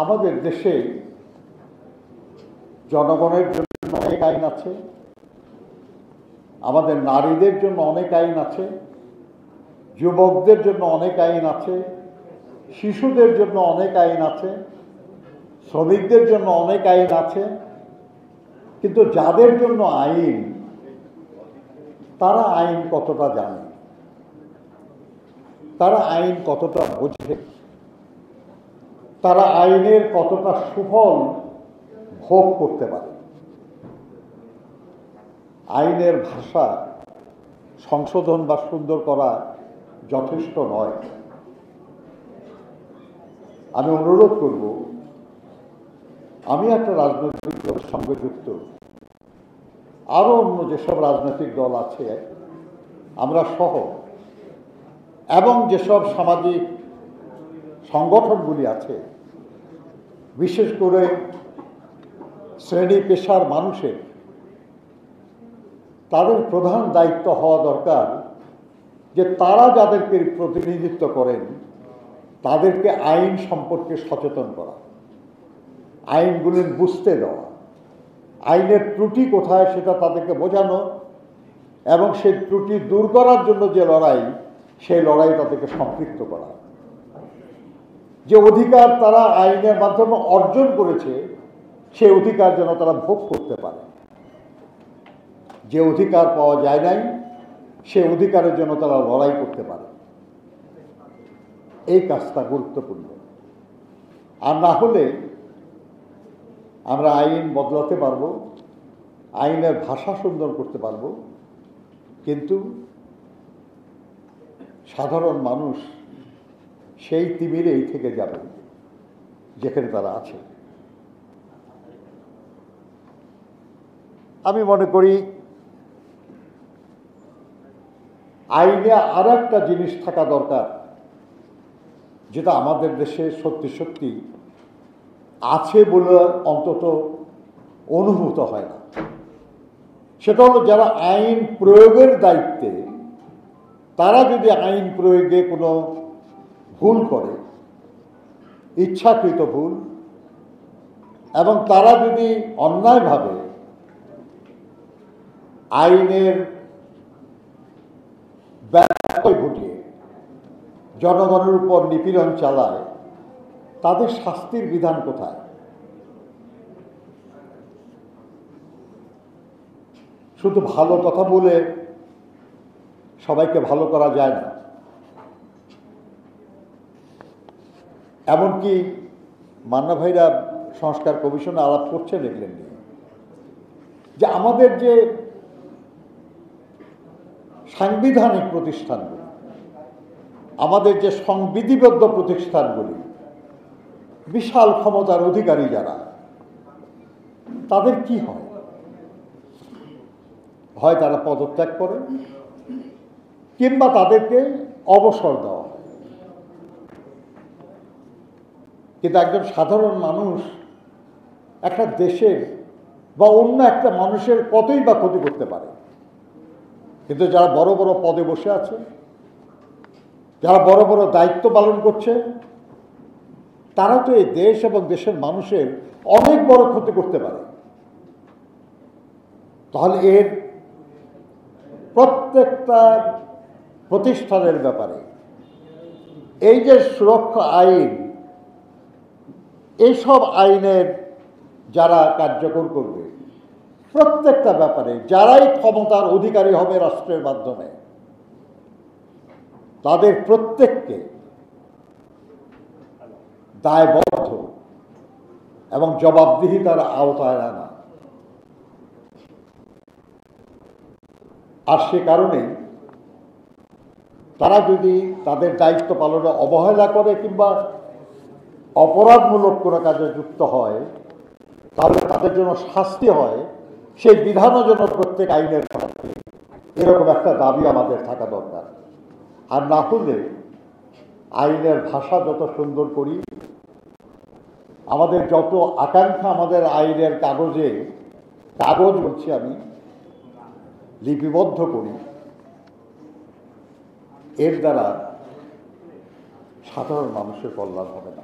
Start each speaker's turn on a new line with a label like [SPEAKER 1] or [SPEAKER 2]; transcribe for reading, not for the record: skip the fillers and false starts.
[SPEAKER 1] আমাদের দেশে জনগণের জন্য অনেক আইন আছে, আমাদের নারীদের জন্য অনেক আইন আছে, যুবকদের জন্য অনেক আইন আছে, শিশুদের জন্য অনেক আইন আছে, শ্রমিকদের জন্য অনেক আইন আছে। কিন্তু যাদের জন্য আইন, তারা আইন কতটা জানে, তারা আইন কতটা বোঝে, তারা আইনের কতটা সুফল ভোগ করতে পারে। আইনের ভাষা সংশোধন বা সুন্দর করা যথেষ্ট নয়। আমি অনুরোধ করব, আমি একটা রাজনৈতিক দলের সঙ্গে যুক্ত, আরও অন্য যেসব রাজনৈতিক দল আছে আমরা সহ, এবং যেসব সামাজিক সংগঠনগুলি আছে, বিশেষ করে শ্রেণী পেশার মানুষের, তাদের প্রধান দায়িত্ব হওয়া দরকার যে তারা যাদেরকে প্রতিনিধিত্ব করেন তাদেরকে আইন সম্পর্কে সচেতন করা, আইনগুলির বুঝতে দেওয়া, আইনের ত্রুটি কোথায় সেটা তাদেরকে বোঝানো, এবং সেই ত্রুটি দূর করার জন্য যে লড়াই, সেই লড়াই তাদেরকে সম্পৃক্ত করা। যে অধিকার তারা আইনের মাধ্যমে অর্জন করেছে সেই অধিকার যেন তারা ভোগ করতে পারে, যে অধিকার পাওয়া যায় নাই সেই অধিকারের জন্য তারা লড়াই করতে পারে। এই কাজটা গুরুত্বপূর্ণ। আর না হলে আমরা আইন বদলাতে পারবো, আইনের ভাষা সুন্দর করতে পারবো, কিন্তু সাধারণ মানুষ সেই তিমিরেই থেকে যাবে যেখানে তারা আছে। আমি মনে করি আইনে আর একটা জিনিস থাকা দরকার, যেটা আমাদের দেশে সত্যি সত্যি আছে বলে অন্তত অনুভূত হয় না। সেটা হলো, যারা আইন প্রয়োগের দায়িত্বে, তারা যদি আইন প্রয়োগে কোনো ভুল করে, ইচ্ছাকৃত ভুল, এবং তারা যদি অন্যায়ভাবে আইনের ব্যত্যয় ঘটিয়ে জনগণের উপর নিপীড়ন চালায়, তাদের শাস্তির বিধান কোথায়? শুধু ভালো কথা বলে সবাইকে ভালো করা যায় না। এমনকি মান্না ভাইরা সংস্কার কমিশনে আলাপ করছেন এগুলো নিয়ে, যে আমাদের যে সাংবিধানিক প্রতিষ্ঠানগুলি, আমাদের যে সংবিধিবদ্ধ প্রতিষ্ঠানগুলি, বিশাল ক্ষমতার অধিকারী যারা, তাদের কি হয়? হয় তারা পদত্যাগ করে, কিংবা তাদেরকে অবসর দেওয়া হয়। কিন্তু একজন সাধারণ মানুষ একটা দেশের বা অন্য একটা মানুষের কতই বা ক্ষতি করতে পারে। কিন্তু যারা বড় বড় পদে বসে আছে, যারা বড় বড় দায়িত্ব পালন করছে, তারা তো এই দেশ এবং দেশের মানুষের অনেক বড় ক্ষতি করতে পারে। তাহলে এর প্রত্যেকটা প্রতিষ্ঠানের ব্যাপারে এই যে সুরক্ষা আইন, এইসব আইনের যারা কার্যকর করবে, প্রত্যেকটা ব্যাপারে যারাই ক্ষমতার অধিকারী হবে রাষ্ট্রের মাধ্যমে, তাদের প্রত্যেককে দায়বদ্ধ এবং জবাবদিহিতার আওতায় আনা। আর সে কারণে তারা যদি তাদের দায়িত্ব পালনে অবহেলা করে কিংবা অপরাধমূলক কোনো কাজে যুক্ত হয়, তাহলে তাদের জন্য শাস্তি হয়, সেই বিধানও যেন প্রত্যেক আইনের থাকে, এরকম একটা দাবি আমাদের থাকা দরকার। আর না হলে আইনের ভাষা যত সুন্দর করি, আমাদের যত আকাঙ্ক্ষা আমাদের আইনের কাগজ বলছি আমি, লিপিবদ্ধ করি, এর দ্বারা সাধারণ মানুষের কল্যাণ হবে না।